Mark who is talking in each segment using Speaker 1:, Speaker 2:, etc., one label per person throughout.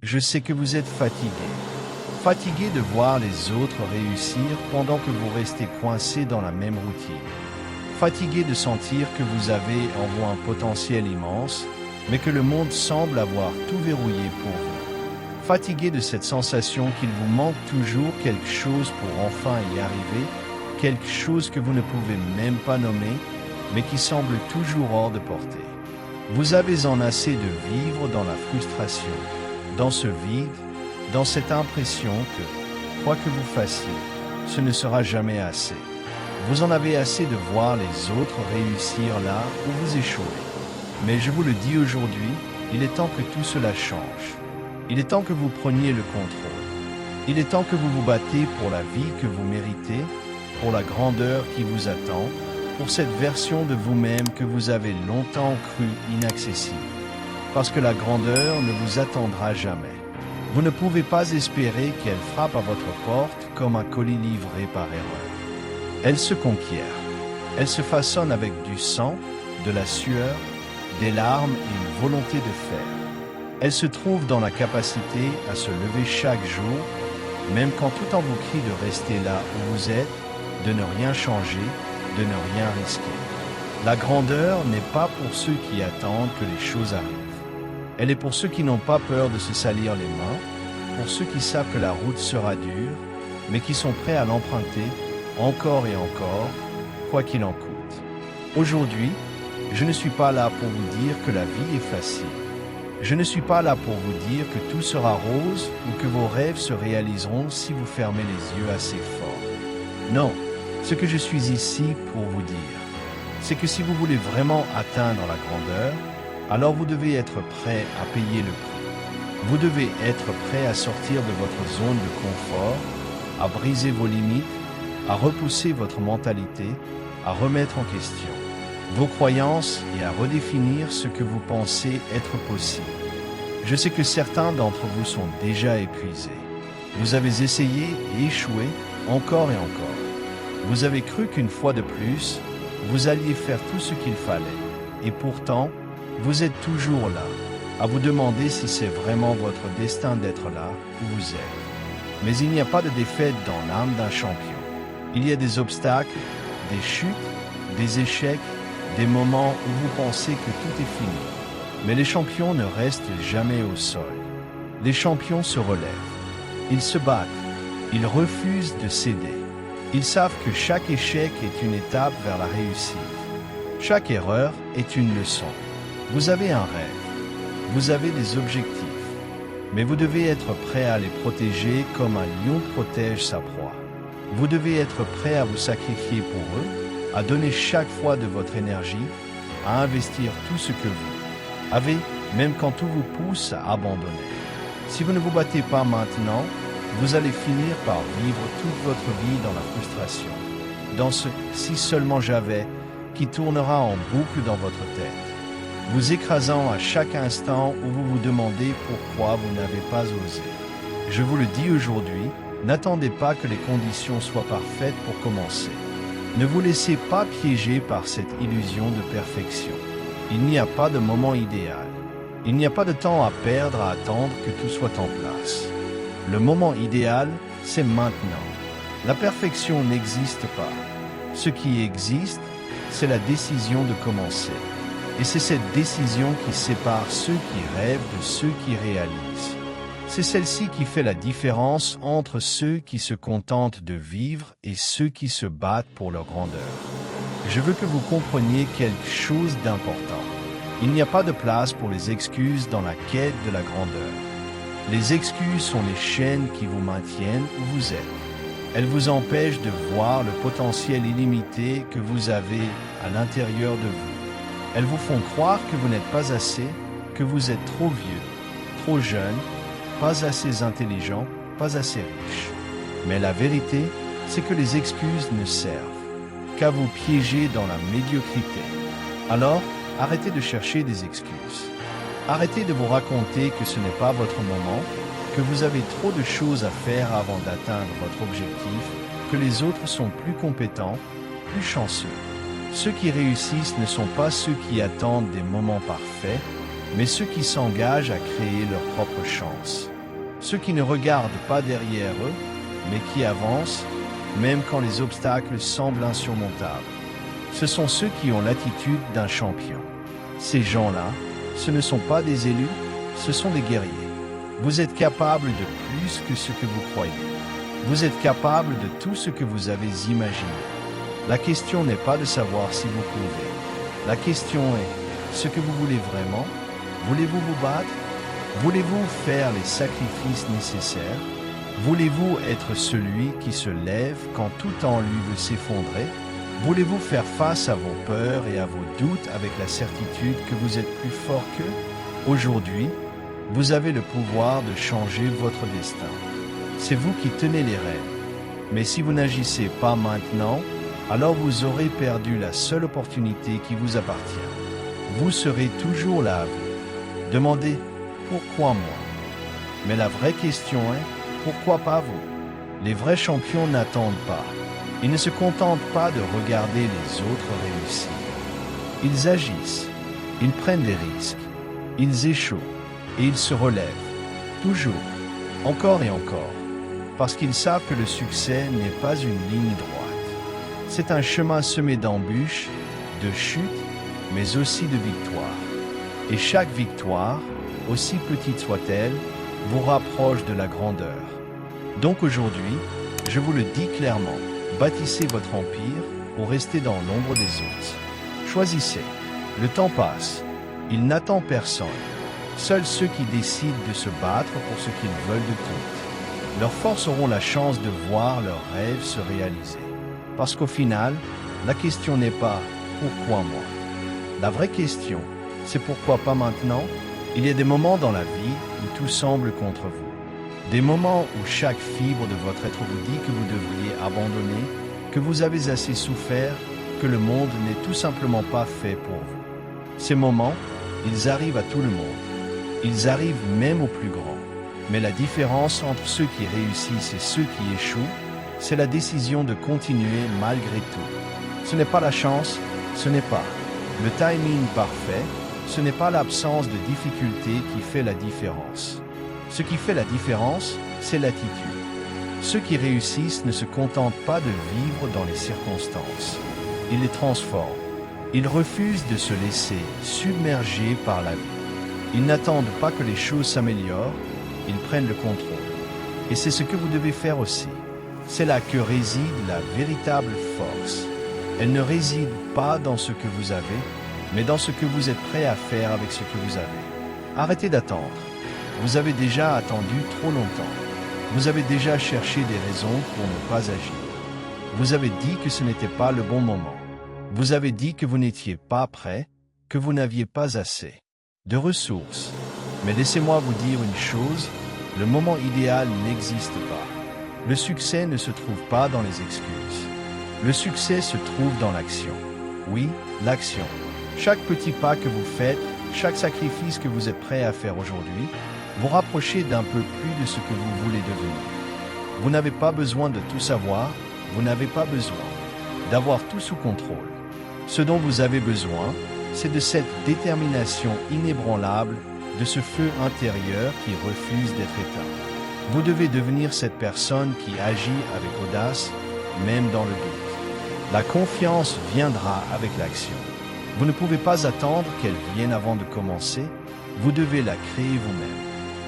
Speaker 1: Je sais que vous êtes fatigué. Fatigué de voir les autres réussir pendant que vous restez coincé dans la même routine. Fatigué de sentir que vous avez en vous un potentiel immense, mais que le monde semble avoir tout verrouillé pour vous. Fatigué de cette sensation qu'il vous manque toujours quelque chose pour enfin y arriver, quelque chose que vous ne pouvez même pas nommer, mais qui semble toujours hors de portée. Vous avez en assez de vivre dans la frustration, dans ce vide, dans cette impression que, quoi que vous fassiez, ce ne sera jamais assez. Vous en avez assez de voir les autres réussir là où vous échouez. Mais je vous le dis aujourd'hui, il est temps que tout cela change. Il est temps que vous preniez le contrôle. Il est temps que vous vous battez pour la vie que vous méritez, pour la grandeur qui vous attend, pour cette version de vous-même que vous avez longtemps cru inaccessible. Parce que la grandeur ne vous attendra jamais. Vous ne pouvez pas espérer qu'elle frappe à votre porte comme un colis livré par erreur. Elle se conquiert. Elle se façonne avec du sang, de la sueur, des larmes et une volonté de faire. Elle se trouve dans la capacité à se lever chaque jour, même quand tout en vous crie de rester là où vous êtes, de ne rien changer, de ne rien risquer. La grandeur n'est pas pour ceux qui attendent que les choses arrivent. Elle est pour ceux qui n'ont pas peur de se salir les mains, pour ceux qui savent que la route sera dure, mais qui sont prêts à l'emprunter encore et encore, quoi qu'il en coûte. Aujourd'hui, je ne suis pas là pour vous dire que la vie est facile. Je ne suis pas là pour vous dire que tout sera rose ou que vos rêves se réaliseront si vous fermez les yeux assez fort. Non, ce que je suis ici pour vous dire, c'est que si vous voulez vraiment atteindre la grandeur, alors vous devez être prêt à payer le prix. Vous devez être prêt à sortir de votre zone de confort, à briser vos limites, à repousser votre mentalité, à remettre en question vos croyances et à redéfinir ce que vous pensez être possible. Je sais que certains d'entre vous sont déjà épuisés. Vous avez essayé et échoué encore et encore. Vous avez cru qu'une fois de plus, vous alliez faire tout ce qu'il fallait. Et pourtant, vous êtes toujours là, à vous demander si c'est vraiment votre destin d'être là où vous êtes. Mais il n'y a pas de défaite dans l'âme d'un champion. Il y a des obstacles, des chutes, des échecs, des moments où vous pensez que tout est fini. Mais les champions ne restent jamais au sol. Les champions se relèvent. Ils se battent. Ils refusent de céder. Ils savent que chaque échec est une étape vers la réussite. Chaque erreur est une leçon. Vous avez un rêve. Vous avez des objectifs. Mais vous devez être prêt à les protéger comme un lion protège sa proie. Vous devez être prêt à vous sacrifier pour eux, à donner chaque fois de votre énergie, à investir tout ce que vous avez, même quand tout vous pousse à abandonner. Si vous ne vous battez pas maintenant, vous allez finir par vivre toute votre vie dans la frustration, dans ce « si seulement j'avais » qui tournera en boucle dans votre tête, vous écrasant à chaque instant où vous vous demandez pourquoi vous n'avez pas osé. Je vous le dis aujourd'hui, n'attendez pas que les conditions soient parfaites pour commencer. Ne vous laissez pas piéger par cette illusion de perfection. Il n'y a pas de moment idéal. Il n'y a pas de temps à perdre à attendre que tout soit en place. Le moment idéal, c'est maintenant. La perfection n'existe pas. Ce qui existe, c'est la décision de commencer. Et c'est cette décision qui sépare ceux qui rêvent de ceux qui réalisent. C'est celle-ci qui fait la différence entre ceux qui se contentent de vivre et ceux qui se battent pour leur grandeur. Je veux que vous compreniez quelque chose d'important. Il n'y a pas de place pour les excuses dans la quête de la grandeur. Les excuses sont les chaînes qui vous maintiennent où vous êtes. Elles vous empêchent de voir le potentiel illimité que vous avez à l'intérieur de vous. Elles vous font croire que vous n'êtes pas assez, que vous êtes trop vieux, trop jeune, pas assez intelligent, pas assez riche. Mais la vérité, c'est que les excuses ne servent qu'à vous piéger dans la médiocrité. Alors, arrêtez de chercher des excuses. Arrêtez de vous raconter que ce n'est pas votre moment, que vous avez trop de choses à faire avant d'atteindre votre objectif, que les autres sont plus compétents, plus chanceux. Ceux qui réussissent ne sont pas ceux qui attendent des moments parfaits, mais ceux qui s'engagent à créer leur propre chance. Ceux qui ne regardent pas derrière eux, mais qui avancent, même quand les obstacles semblent insurmontables. Ce sont ceux qui ont l'attitude d'un champion. Ces gens-là, ce ne sont pas des élus, ce sont des guerriers. Vous êtes capable de plus que ce que vous croyez. Vous êtes capable de tout ce que vous avez imaginé. La question n'est pas de savoir si vous pouvez. La question est, ce que vous voulez vraiment? Voulez-vous vous battre? Voulez-vous faire les sacrifices nécessaires? Voulez-vous être celui qui se lève quand tout en lui veut s'effondrer? Voulez-vous faire face à vos peurs et à vos doutes avec la certitude que vous êtes plus fort qu'eux? Aujourd'hui, vous avez le pouvoir de changer votre destin. C'est vous qui tenez les rênes. Mais si vous n'agissez pas maintenant, alors vous aurez perdu la seule opportunité qui vous appartient. Vous serez toujours là à vous. Demandez « Pourquoi moi ?» Mais la vraie question est « Pourquoi pas vous ?» Les vrais champions n'attendent pas. Ils ne se contentent pas de regarder les autres réussir. Ils agissent, ils prennent des risques, ils échouent et ils se relèvent. Toujours, encore et encore. Parce qu'ils savent que le succès n'est pas une ligne droite. C'est un chemin semé d'embûches, de chutes, mais aussi de victoires. Et chaque victoire, aussi petite soit-elle, vous rapproche de la grandeur. Donc aujourd'hui, je vous le dis clairement, bâtissez votre empire ou restez dans l'ombre des autres. Choisissez. Le temps passe. Il n'attend personne. Seuls ceux qui décident de se battre pour ce qu'ils veulent de tout. Leurs forces auront la chance de voir leurs rêves se réaliser. Parce qu'au final, la question n'est pas « pourquoi moi ?» La vraie question, c'est pourquoi pas maintenant? Il y a des moments dans la vie où tout semble contre vous. Des moments où chaque fibre de votre être vous dit que vous devriez abandonner, que vous avez assez souffert, que le monde n'est tout simplement pas fait pour vous. Ces moments, ils arrivent à tout le monde. Ils arrivent même aux plus grands. Mais la différence entre ceux qui réussissent et ceux qui échouent, c'est la décision de continuer malgré tout. Ce n'est pas la chance, ce n'est pas le timing parfait, ce n'est pas l'absence de difficulté qui fait la différence. Ce qui fait la différence, c'est l'attitude. Ceux qui réussissent ne se contentent pas de vivre dans les circonstances. Ils les transforment. Ils refusent de se laisser submerger par la vie. Ils n'attendent pas que les choses s'améliorent, ils prennent le contrôle. Et c'est ce que vous devez faire aussi. C'est là que réside la véritable force. Elle ne réside pas dans ce que vous avez, mais dans ce que vous êtes prêt à faire avec ce que vous avez. Arrêtez d'attendre. Vous avez déjà attendu trop longtemps. Vous avez déjà cherché des raisons pour ne pas agir. Vous avez dit que ce n'était pas le bon moment. Vous avez dit que vous n'étiez pas prêt, que vous n'aviez pas assez de ressources. Mais laissez-moi vous dire une chose, le moment idéal n'existe pas. Le succès ne se trouve pas dans les excuses. Le succès se trouve dans l'action. Oui, l'action. Chaque petit pas que vous faites, chaque sacrifice que vous êtes prêt à faire aujourd'hui, vous rapprochez d'un peu plus de ce que vous voulez devenir. Vous n'avez pas besoin de tout savoir, vous n'avez pas besoin d'avoir tout sous contrôle. Ce dont vous avez besoin, c'est de cette détermination inébranlable, de ce feu intérieur qui refuse d'être éteint. Vous devez devenir cette personne qui agit avec audace, même dans le doute. La confiance viendra avec l'action. Vous ne pouvez pas attendre qu'elle vienne avant de commencer, vous devez la créer vous-même.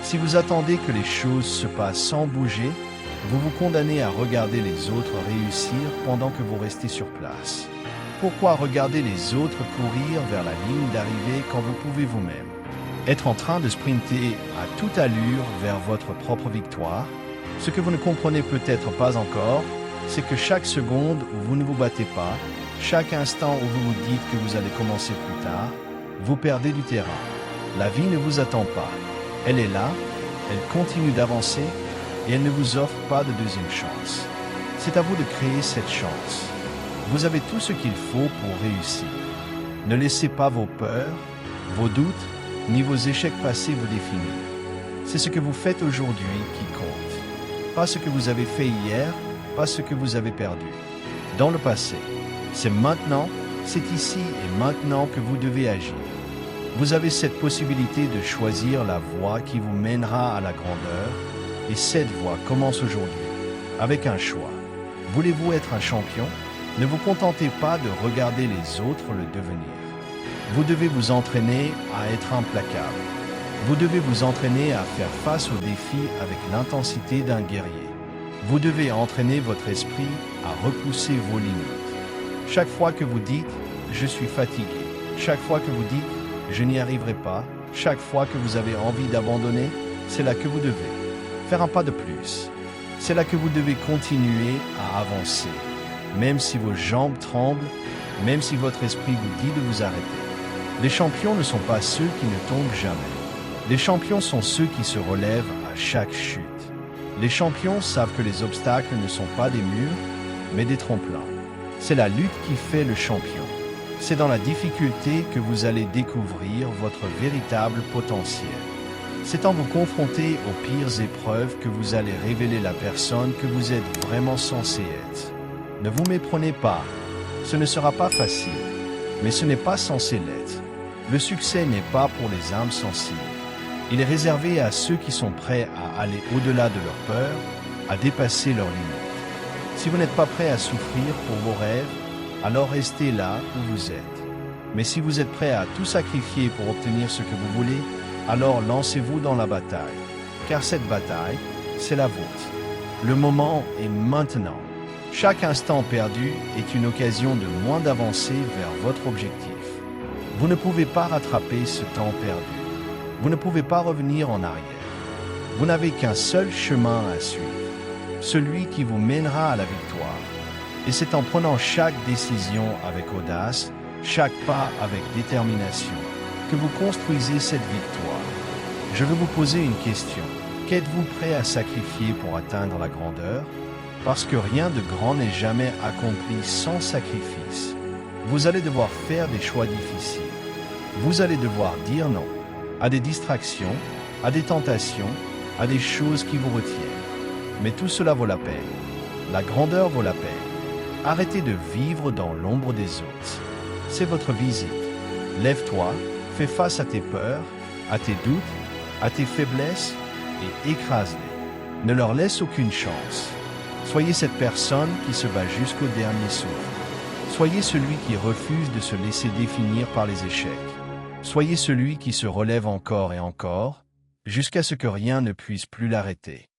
Speaker 1: Si vous attendez que les choses se passent sans bouger, vous vous condamnez à regarder les autres réussir pendant que vous restez sur place. Pourquoi regarder les autres courir vers la ligne d'arrivée quand vous pouvez vous-même être en train de sprinter à toute allure vers votre propre victoire? Ce que vous ne comprenez peut-être pas encore, c'est que chaque seconde où vous ne vous battez pas, chaque instant où vous vous dites que vous allez commencer plus tard, vous perdez du terrain. La vie ne vous attend pas. Elle est là, elle continue d'avancer et elle ne vous offre pas de deuxième chance. C'est à vous de créer cette chance. Vous avez tout ce qu'il faut pour réussir. Ne laissez pas vos peurs, vos doutes, ni vos échecs passés vous définir. C'est ce que vous faites aujourd'hui qui compte. Pas ce que vous avez fait hier, pas ce que vous avez perdu. Dans le passé, c'est maintenant, c'est ici et maintenant que vous devez agir. Vous avez cette possibilité de choisir la voie qui vous mènera à la grandeur, et cette voie commence aujourd'hui, avec un choix. Voulez-vous être un champion? Ne vous contentez pas de regarder les autres le devenir. Vous devez vous entraîner à être implacable. Vous devez vous entraîner à faire face aux défis avec l'intensité d'un guerrier. Vous devez entraîner votre esprit à repousser vos limites. Chaque fois que vous dites « je suis fatigué », chaque fois que vous dites « je n'y arriverai pas », chaque fois que vous avez envie d'abandonner, c'est là que vous devez faire un pas de plus. C'est là que vous devez continuer à avancer, même si vos jambes tremblent, même si votre esprit vous dit de vous arrêter. Les champions ne sont pas ceux qui ne tombent jamais. Les champions sont ceux qui se relèvent à chaque chute. Les champions savent que les obstacles ne sont pas des murs, mais des tremplins. C'est la lutte qui fait le champion. C'est dans la difficulté que vous allez découvrir votre véritable potentiel. C'est en vous confronter aux pires épreuves que vous allez révéler la personne que vous êtes vraiment censé être. Ne vous méprenez pas. Ce ne sera pas facile, mais ce n'est pas censé l'être. Le succès n'est pas pour les âmes sensibles. Il est réservé à ceux qui sont prêts à aller au-delà de leur peur, à dépasser leurs limites. Si vous n'êtes pas prêt à souffrir pour vos rêves, alors restez là où vous êtes. Mais si vous êtes prêt à tout sacrifier pour obtenir ce que vous voulez, alors lancez-vous dans la bataille. Car cette bataille, c'est la vôtre. Le moment est maintenant. Chaque instant perdu est une occasion de moins d'avancer vers votre objectif. Vous ne pouvez pas rattraper ce temps perdu. Vous ne pouvez pas revenir en arrière. Vous n'avez qu'un seul chemin à suivre, celui qui vous mènera à la victoire. Et c'est en prenant chaque décision avec audace, chaque pas avec détermination, que vous construisez cette victoire. Je veux vous poser une question. Qu'êtes-vous prêt à sacrifier pour atteindre la grandeur? Parce que rien de grand n'est jamais accompli sans sacrifice. Vous allez devoir faire des choix difficiles. Vous allez devoir dire non à des distractions, à des tentations, à des choses qui vous retiennent. Mais tout cela vaut la peine. La grandeur vaut la peine. Arrêtez de vivre dans l'ombre des autres. C'est votre visite. Lève-toi, fais face à tes peurs, à tes doutes, à tes faiblesses et écrase-les. Ne leur laisse aucune chance. Soyez cette personne qui se bat jusqu'au dernier souffle. Soyez celui qui refuse de se laisser définir par les échecs. Soyez celui qui se relève encore et encore, jusqu'à ce que rien ne puisse plus l'arrêter.